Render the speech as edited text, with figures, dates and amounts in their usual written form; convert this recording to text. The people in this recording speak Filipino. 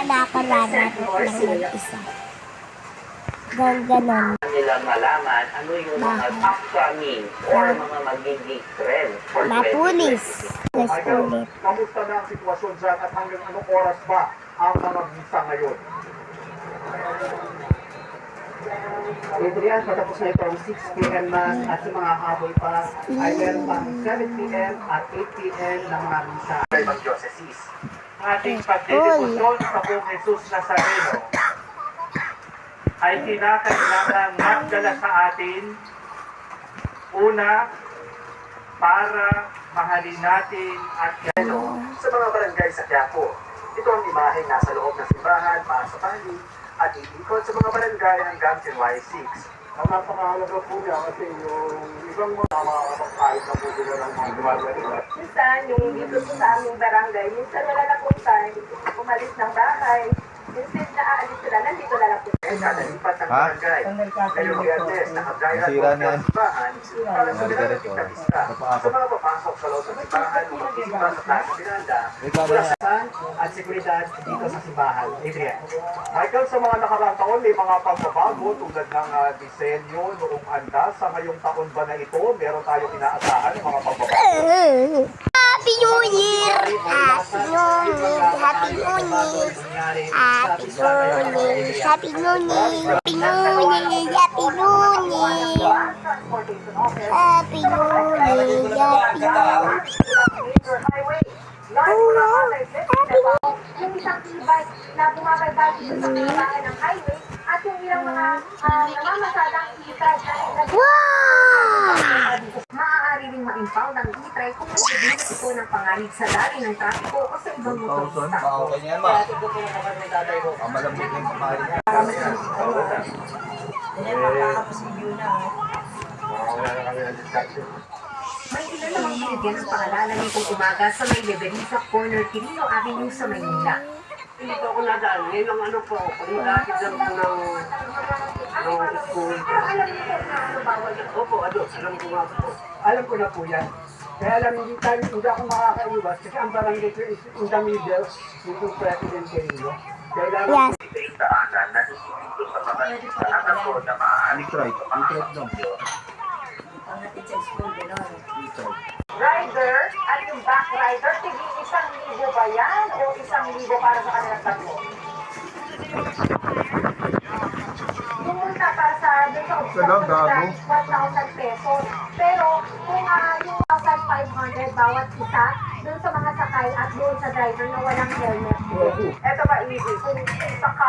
nakakararat lang mag-isa. Ganon. Nila malaman ano yung mga upcoming or mga magiging trend for Matulis. Let's Michael, ulit. kamusta na ang sitwasyon dyan at hanggang anong oras ba ang mga visa ngayon? Adrian, patapos na ito ang 6 p.m. man at sa mga habol pa ay meron pang 7 p.m. at 8 p.m. na mga misa. Sa ibang diocese. Ating pagdedebosyon sa buong Jesus Nazareno ay kinakailangan magdala sa atin una para mahalin natin at sa mga barangay sa Quiapo. Ito ang imaheng nasa loob ng simbahan para sa pali at iikot sa mga barangay hanggang January 6. Ang napakahalaga po niya kasi yung ibang mga makakapagpalit na po sila ng mga gumagawa. Minsan, yung dito po sa aming barangay, minsan wala na pong time, umalis ng bahay. Instead na aalis sila, nandito na lang po. Kadalipat ng barangay. Ngayong Biyernes, nakagaya po ng simbahan para sa nilalapit na pista. Sa mga papasok sa loob ng simbahan, mga pisipa sa Plaza Miranda, Kulasan at seguridad dito sa simbahan. Adrian. Michael, sa mga nakaraang taon, may mga pagbabago tulad ng disenyo noong andas. Sa ngayong taon ba na ito, meron tayong inaasahan ng mga pagbabago? Happy New Year! Happy New Year! Happy New Year! Happy New Year! Happy New Year! Happy New Year! Happy New Year! Happy New Year! Yung isang e-bike na bumabaybay dito sa kabayan ng highway at yung ilang mga namamasadang e-trike na Wow! maaari ring ma-impound ang e-trike kung nagbibigat ito ng panganib sa dali ng trapiko o sa ibang motorista. Okay niyan, ma. Malambot yung pamahalin niya. May ilan namang binigyan ng paalala nitong umaga sa may Leverisa Corner, Quirino Avenue sa Maynila. Hindi po ako nadaan. Ngayon ang ano po, pag mag-aakit lang po ng school. Pero alam niyo po na ano bawal yung Opo, alam ko nga po. Alam ko na po yan. Kaya lang hindi ako makakaiwas kasi ang barangay ko is in the middle nito President Quirino. Kailangan Yes. Daanan na dito sa mga anak ko na maaaring Try lang. rider at yung back rider, tigil 1,000 ba yan o 1,000 para sa kanilang tatlo? Yung multa para sa dun sa obstruction is 1,000 pesos. Pero kung yung 1,500 bawat isa, dun sa mga sakay at dun sa driver na walang helmet. Ito ba easy? Kung sakay